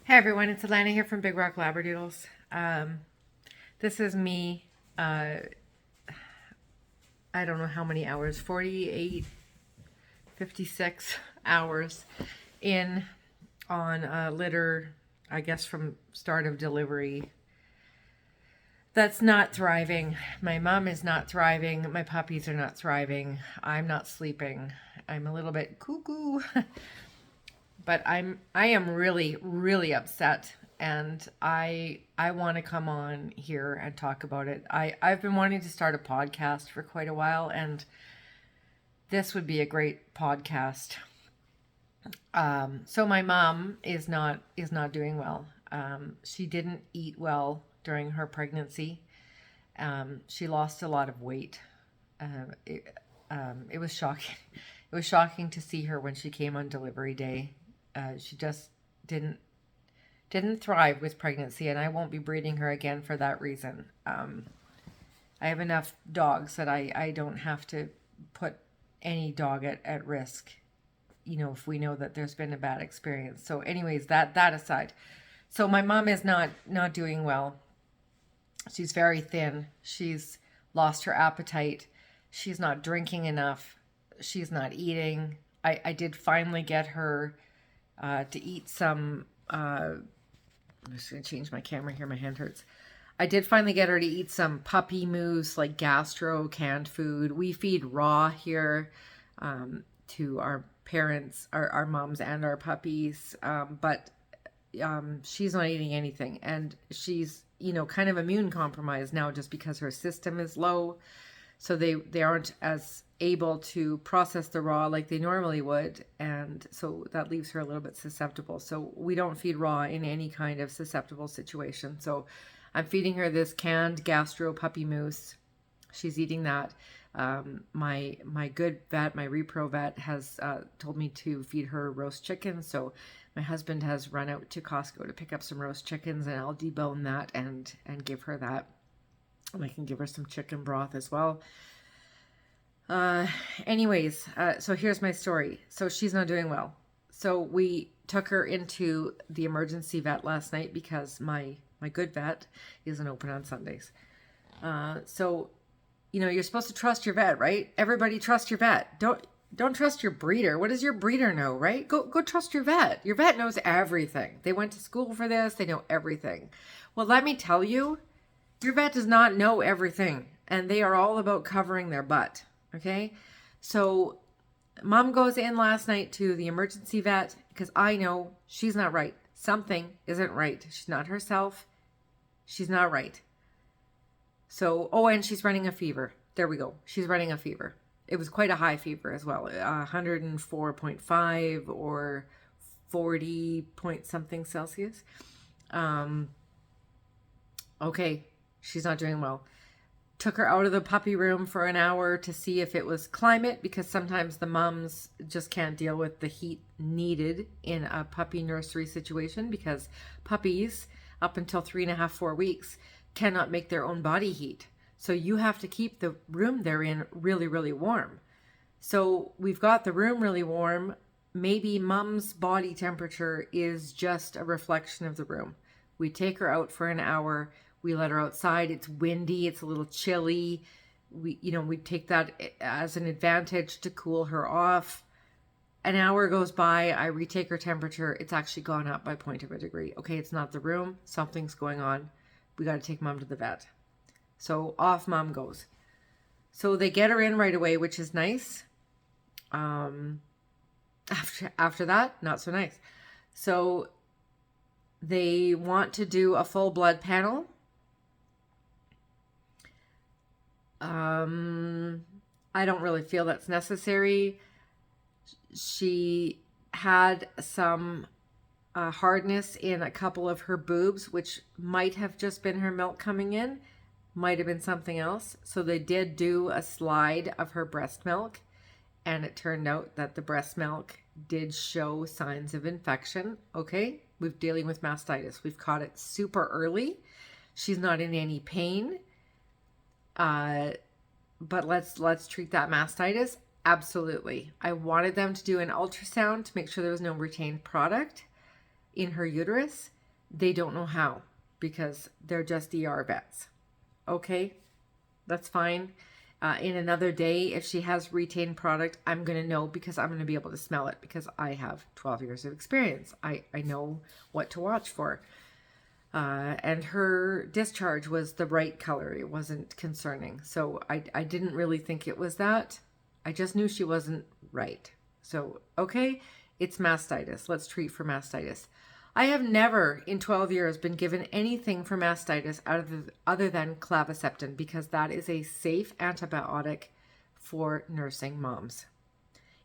Hey everyone, it's Alana here from Big Rock Labradoodles. This is me, I don't know how many hours, 48, 56 hours in on a litter, I guess from start of delivery. That's not thriving. My mom is not thriving. My puppies are not thriving. I'm not sleeping. I'm a little bit cuckoo. But I am really really upset, and I want to come on here and talk about it. I've been wanting to start a podcast for quite a while, and this would be a great podcast. So my mom is not doing well. She didn't eat well during her pregnancy. She lost a lot of weight. It was shocking. It was shocking to see her when she came on delivery day. She just didn't didn't thrive with pregnancy, and I won't be breeding her again for that reason. I have enough dogs that I don't have to put any dog at risk, if we know that there's been a bad experience. So anyways, that aside. So my mom is not doing well. She's very thin. She's lost her appetite. She's not drinking enough. She's not eating. I did finally get her to eat some. I'm just going to change my camera here. My hand hurts. I did finally get her to eat some puppy mousse, like gastro canned food. We feed raw here to our parents, our moms, and our puppies. But she's not eating anything. And she's, kind of immune compromised now just because her system is low. So they aren't as able to process the raw like they normally would, and so that leaves her a little bit susceptible. So we don't feed raw in any kind of susceptible situation. So I'm feeding her this canned gastro puppy mousse. She's eating that. My good vet, my repro vet, has told me to feed her roast chicken. So my husband has run out to Costco to pick up some roast chickens, and I'll debone that and give her that. And I can give her some chicken broth as well. Anyways, so here's my story. So she's not doing well. So we took her into the emergency vet last night because my good vet isn't open on Sundays. So, you're supposed to trust your vet, right? Everybody trust your vet. Don't trust your breeder. What does your breeder know, right? Go trust your vet. Your vet knows everything. They went to school for this. They know everything. Well, let me tell you, your vet does not know everything, and they are all about covering their butt. Okay, so mom goes in last night to the emergency vet because I know she's not right. Something isn't right. She's not herself. She's not right. So, and she's running a fever. There we go. She's running a fever. It was quite a high fever as well, 104.5 or 40 point something Celsius. Okay, she's not doing well. Took her out of the puppy room for an hour to see if it was climate, because sometimes the moms just can't deal with the heat needed in a puppy nursery situation, because puppies up until 3.5, 4 weeks cannot make their own body heat. So you have to keep the room they're in really, really warm. So we've got the room really warm. Maybe mom's body temperature is just a reflection of the room. We take her out for an hour. We let her outside. It's windy. It's a little chilly. We take that as an advantage to cool her off. An hour goes by. I retake her temperature. It's actually gone up by 0.1 degree. Okay, it's not the room. Something's going on. We got to take mom to the vet. So off mom goes. So they get her in right away, which is nice. After that, not so nice. So they want to do a full blood panel. I don't really feel that's necessary. She had some hardness in a couple of her boobs, which might have just been her milk coming in, might have been something else. So they did do a slide of her breast milk, and it turned out that the breast milk did show signs of infection. Okay, we're dealing with mastitis. We've caught it super early. She's not in any pain. But let's treat that mastitis. Absolutely. I wanted them to do an ultrasound to make sure there was no retained product. in her uterus, they don't know how because they're just ER vets. Okay, that's fine. In another day, if she has retained product, I'm going to know because I'm going to be able to smell it because I have 12 years of experience. I know what to watch for. And her discharge was the right color. It wasn't concerning. So I didn't really think it was that. I just knew she wasn't right. So, okay, it's mastitis. Let's treat for mastitis. I have never in 12 years been given anything for mastitis other than clavaceptin because that is a safe antibiotic for nursing moms.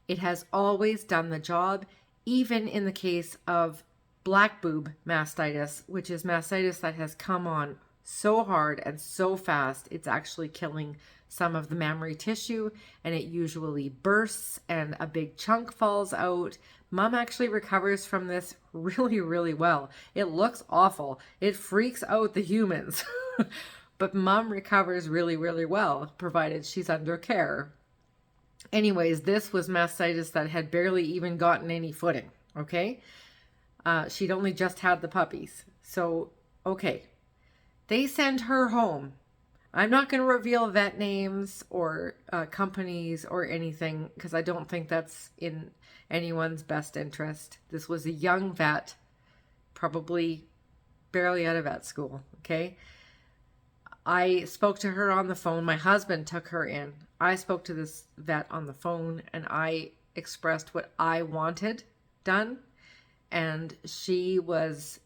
It has always done the job, even in the case of black boob mastitis, which is mastitis that has come on so hard and so fast, it's actually killing some of the mammary tissue, and it usually bursts and a big chunk falls out. Mom actually recovers from this really, really well. It looks awful. It freaks out the humans. But mom recovers really, really well, provided she's under care. Anyways, this was mastitis that had barely even gotten any footing, okay? She'd only just had the puppies. So, okay. They send her home. I'm not going to reveal vet names or companies or anything because I don't think that's in anyone's best interest. This was a young vet, probably barely out of vet school, okay? I spoke to her on the phone. My husband took her in. I spoke to this vet on the phone and I expressed what I wanted done. And she was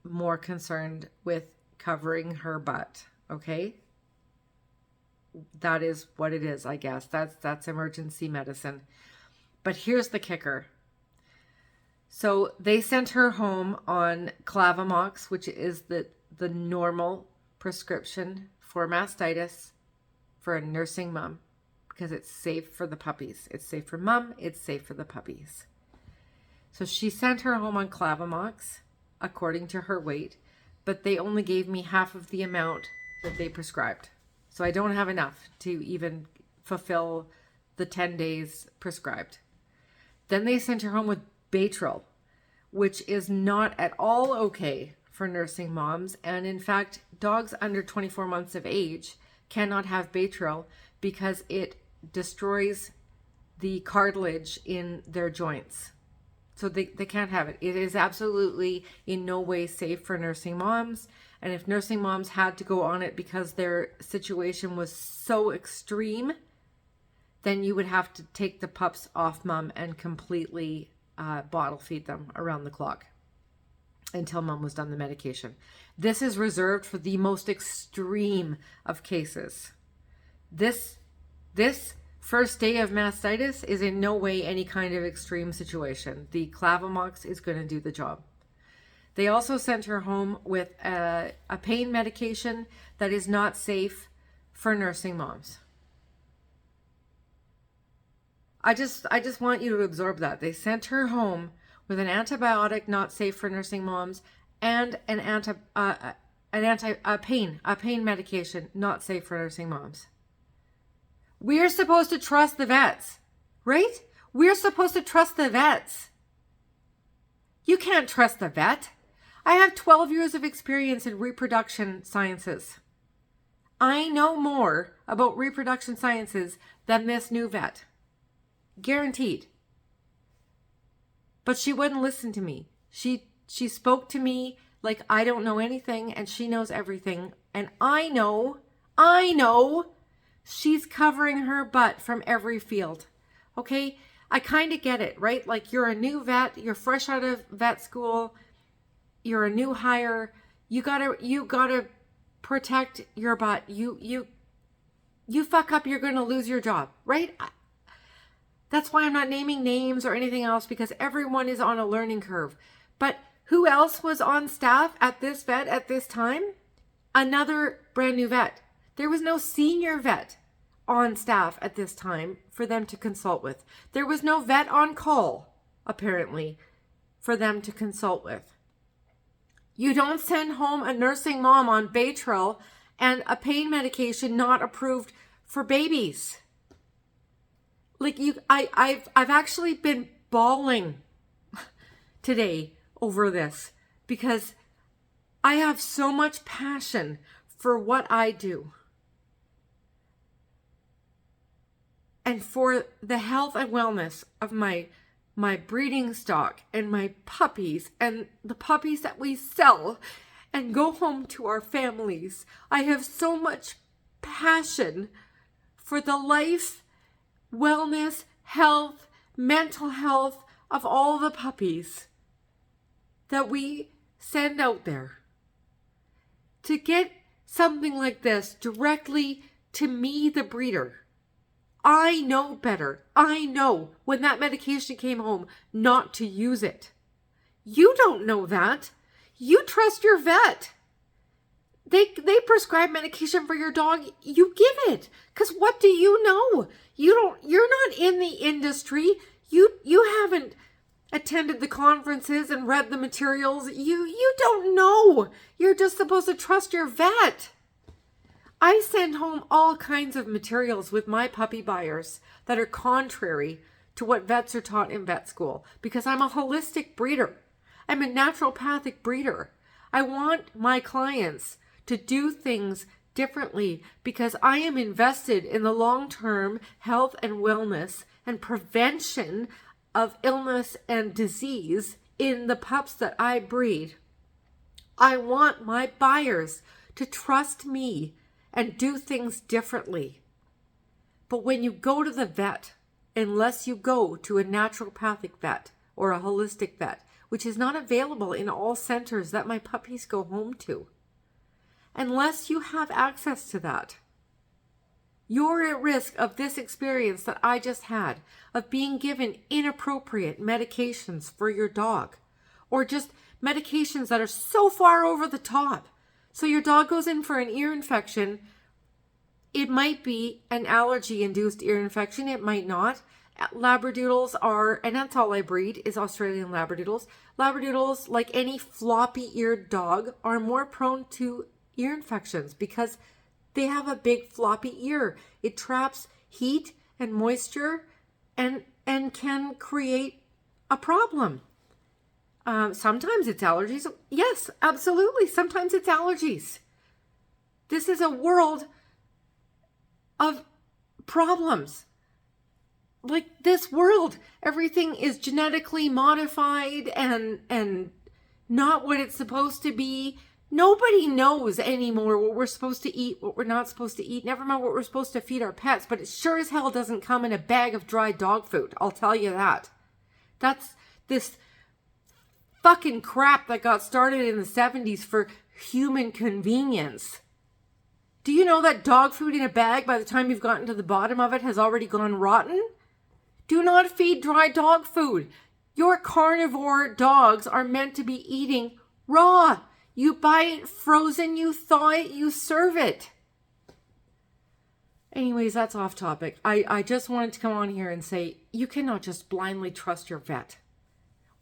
more concerned with covering her butt, okay? That is what it is, I guess. That's emergency medicine. But here's the kicker. So they sent her home on Clavamox, which is the normal prescription for mastitis for a nursing mom because it's safe for the puppies. It's safe for mom. It's safe for the puppies. So she sent her home on Clavamox according to her weight, but they only gave me half of the amount that they prescribed. So I don't have enough to even fulfill the 10 days prescribed. Then they sent her home with Baytril, which is not at all okay for nursing moms. And in fact, dogs under 24 months of age cannot have Baytril because it destroys the cartilage in their joints. So they can't have it. It is absolutely in no way safe for nursing moms. And if nursing moms had to go on it because their situation was so extreme, then you would have to take the pups off mom and completely bottle feed them around the clock until mom was done the medication. This is reserved for the most extreme of cases. This first day of mastitis is in no way any kind of extreme situation. The Clavamox is going to do the job. They also sent her home with a pain medication that is not safe for nursing moms. I just want you to absorb that. They sent her home with an antibiotic not safe for nursing moms and a pain medication not safe for nursing moms. We're supposed to trust the vets, right? We're supposed to trust the vets. You can't trust the vet. I have 12 years of experience in reproduction sciences. I know more about reproduction sciences than this new vet. Guaranteed. But she wouldn't listen to me. She spoke to me like I don't know anything and she knows everything. And I know she's covering her butt from every field. Okay? I kind of get it, right? Like you're a new vet, you're fresh out of vet school, you're a new hire, you gotta protect your butt. You fuck up, you're gonna lose your job, right? That's why I'm not naming names or anything else because everyone is on a learning curve. But who else was on staff at this vet at this time? Another brand new vet. There was no senior vet on staff at this time for them to consult with. There was no vet on call, apparently, for them to consult with. You don't send home a nursing mom on Baytril and a pain medication not approved for babies. Like I've actually been bawling today over this because I have so much passion for what I do. And for the health and wellness of my breeding stock and my puppies and the puppies that we sell and go home to our families. I have so much passion for the life, wellness, health, mental health of all the puppies that we send out there. To get something like this directly to me, the breeder, I know better. I know when that medication came home not to use it. You don't know that. You trust your vet. They prescribe medication for your dog. You give it. Because what do you know? You're not in the industry. You haven't attended the conferences and read the materials. You don't know. You're just supposed to trust your vet. I send home all kinds of materials with my puppy buyers that are contrary to what vets are taught in vet school because I'm a holistic breeder. I'm a naturopathic breeder. I want my clients to do things differently because I am invested in the long-term health and wellness and prevention of illness and disease in the pups that I breed. I want my buyers to trust me and do things differently. But when you go to the vet, unless you go to a naturopathic vet or a holistic vet, which is not available in all centers that my puppies go home to, unless you have access to that, you're at risk of this experience that I just had, of being given inappropriate medications for your dog, or just medications that are so far over the top. So your dog goes in for an ear infection. It might be an allergy-induced ear infection. It might not. Labradoodles are, and that's all I breed, is Australian Labradoodles. Labradoodles, like any floppy-eared dog, are more prone to ear infections because they have a big floppy ear. It traps heat and moisture and can create a problem. Sometimes it's allergies. Yes, absolutely. Sometimes it's allergies. This is a world of problems. Like this world, everything is genetically modified and not what it's supposed to be. Nobody knows anymore what we're supposed to eat, what we're not supposed to eat. Never mind what we're supposed to feed our pets, but it sure as hell doesn't come in a bag of dry dog food. I'll tell you that. That's this fucking crap that got started in the 70s for human convenience. Do you know that dog food in a bag, by the time you've gotten to the bottom of it, has already gone rotten? Do not feed dry dog food. Your carnivore dogs are meant to be eating raw. You buy it frozen, you thaw it, you serve it. Anyways, that's off topic. I just wanted to come on here and say, you cannot just blindly trust your vet.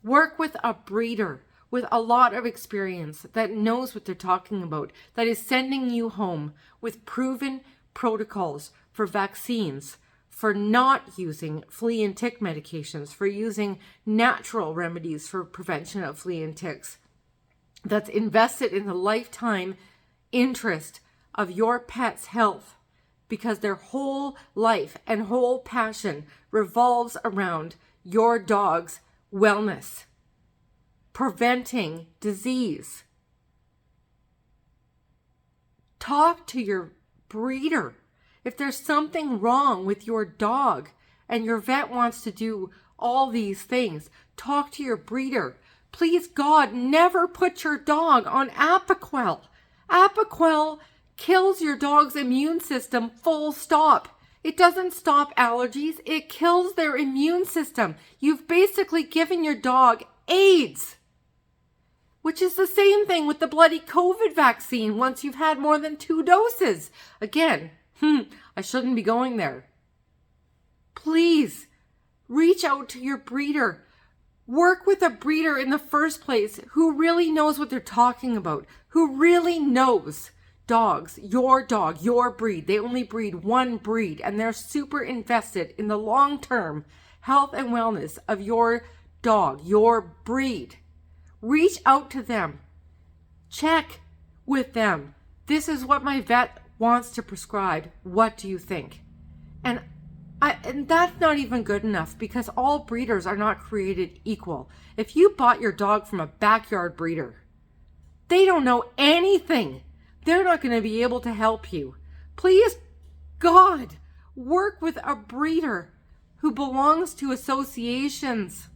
Work with a breeder with a lot of experience that knows what they're talking about, that is sending you home with proven protocols for vaccines, for not using flea and tick medications, for using natural remedies for prevention of flea and ticks, that's invested in the lifetime interest of your pet's health, because their whole life and whole passion revolves around your dog's wellness, preventing disease. Talk to your breeder. If there's something wrong with your dog and your vet wants to do all these things, talk to your breeder. Please God, never put your dog on Apoquel. Apoquel kills your dog's immune system, full stop. It doesn't stop allergies. It kills their immune system. You've basically given your dog AIDS, which is the same thing with the bloody COVID vaccine once you've had more than 2 doses. Again, I shouldn't be going there. Please reach out to your breeder. Work with a breeder in the first place who really knows what they're talking about, who really knows dogs, your dog, your breed. They only breed one breed, and they're super invested in the long-term health and wellness of your dog, your breed. Reach out to them. Check with them. This is what my vet wants to prescribe. What do you think? And that's not even good enough, because all breeders are not created equal. If you bought your dog from a backyard breeder, they don't know anything. They're not going to be able to help you. Please, God, work with a breeder who belongs to associations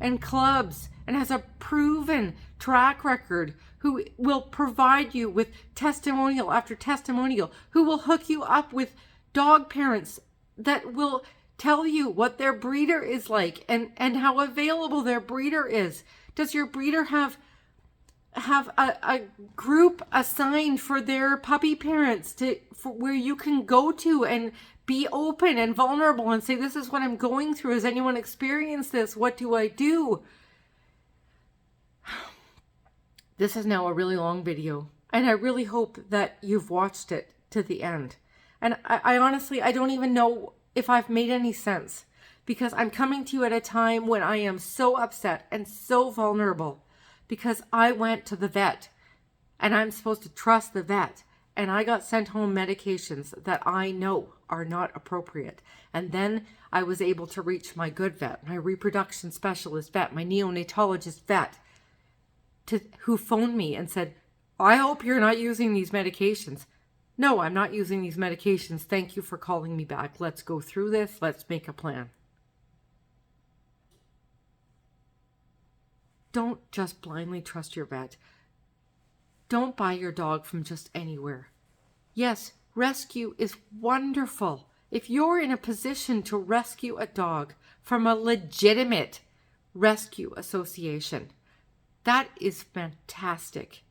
and clubs and has a proven track record, who will provide you with testimonial after testimonial, who will hook you up with dog parents that will tell you what their breeder is like and how available their breeder is. Does your breeder have a group assigned for their puppy parents where you can go to and be open and vulnerable and say, this is what I'm going through. Has anyone experienced this? What do I do? This is now a really long video, and I really hope that you've watched it to the end. And I honestly, I don't even know if I've made any sense, because I'm coming to you at a time when I am so upset and so vulnerable, because I went to the vet and I'm supposed to trust the vet, and I got sent home medications that I know are not appropriate. And then I was able to reach my good vet, my reproduction specialist vet, my neonatologist vet, who phoned me and said, I hope you're not using these medications. No, I'm not using these medications. Thank you for calling me back. Let's go through this. Let's make a plan. Don't just blindly trust your vet. Don't buy your dog from just anywhere. Yes, rescue is wonderful. If you're in a position to rescue a dog from a legitimate rescue association, that is fantastic.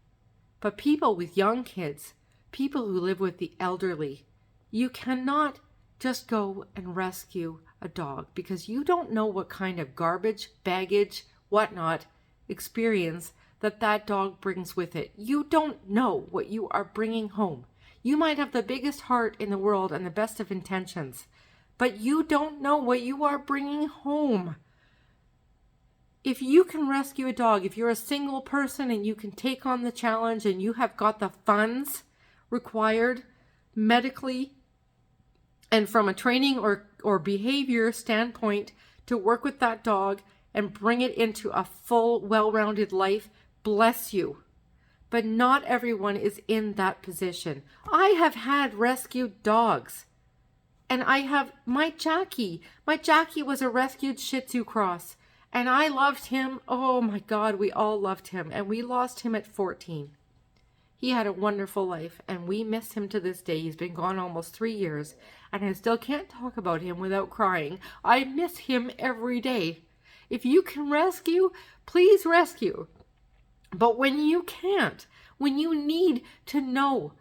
But people with young kids, people who live with the elderly, you cannot just go and rescue a dog, because you don't know what kind of garbage, baggage, whatnot experience that dog brings with it. You don't know what you are bringing home. You might have the biggest heart in the world and the best of intentions, but you don't know what you are bringing home. If you can rescue a dog, if you're a single person and you can take on the challenge and you have got the funds required medically and from a training or behavior standpoint to work with that dog and bring it into a full, well-rounded life, bless you. But not everyone is in that position. I have had rescued dogs. And I have my Jackie. My Jackie was a rescued Shih Tzu cross. And I loved him. Oh my God, we all loved him. And we lost him at 14. He had a wonderful life, and we miss him to this day. He's been gone almost 3 years, and I still can't talk about him without crying. I miss him every day. If you can rescue, please rescue. But when you can't, when you need to know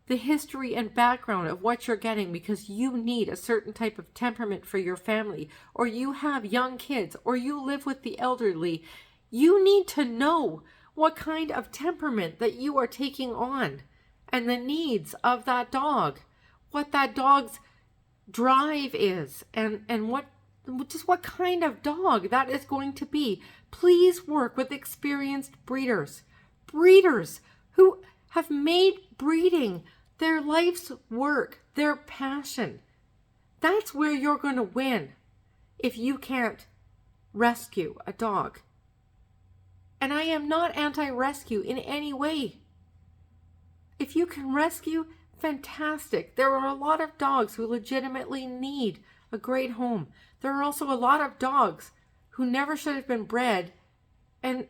the history and background of what you're getting because you need a certain type of temperament for your family, or you have young kids, or you live with the elderly, you need to know what kind of temperament that you are taking on and the needs of that dog, what that dog's drive is, and what kind of dog that is going to be. Please work with experienced breeders who have made breeding their life's work, their passion. That's where you're going to win if you can't rescue a dog. And I am not anti-rescue in any way. If you can rescue, fantastic. There are a lot of dogs who legitimately need a great home. There are also a lot of dogs who never should have been bred, and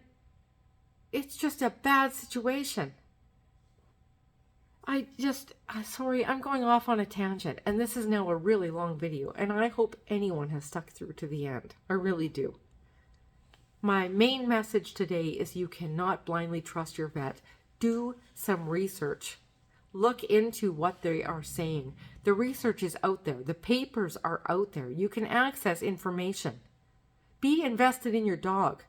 it's just a bad situation. Sorry, I'm going off on a tangent, and this is now a really long video, and I hope anyone has stuck through to the end. I really do. My main message today is you cannot blindly trust your vet. Do some research. Look into what they are saying. The research is out there. The papers are out there. You can access information. Be invested in your dog.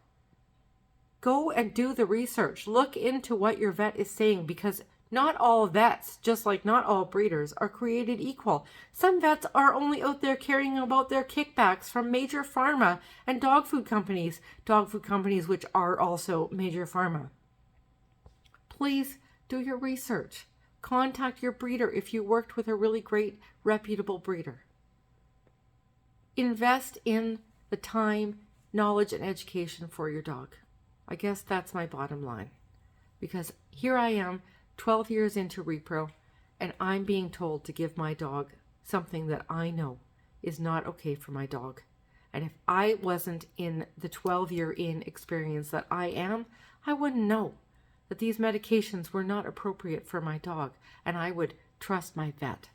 Go and do the research. Look into what your vet is saying, because Not all vets, just like not all breeders, are created equal. Some vets are only out there caring about their kickbacks from major pharma and dog food companies which are also major pharma. Please do your research. Contact your breeder if you worked with a really great, reputable breeder. Invest in the time, knowledge, and education for your dog. I guess that's my bottom line. Because here I am, 12 years into repro, and I'm being told to give my dog something that I know is not okay for my dog. And if I wasn't in the 12-year-in experience that I am, I wouldn't know that these medications were not appropriate for my dog, and I would trust my vet.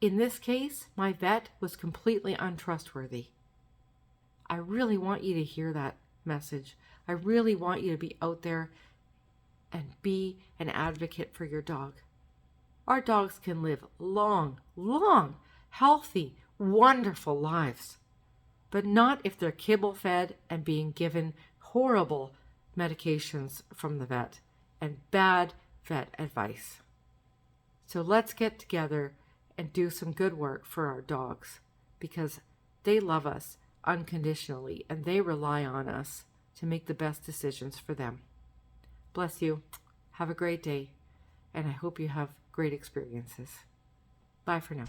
In this case, my vet was completely untrustworthy. I really want you to hear that message. I really want you to be out there and be an advocate for your dog. Our dogs can live long, healthy, wonderful lives, but not if they're kibble fed and being given horrible medications from the vet and bad vet advice. So let's get together and do some good work for our dogs, because they love us unconditionally and they rely on us to make the best decisions for them. Bless you. Have a great day, and I hope you have great experiences. Bye for now.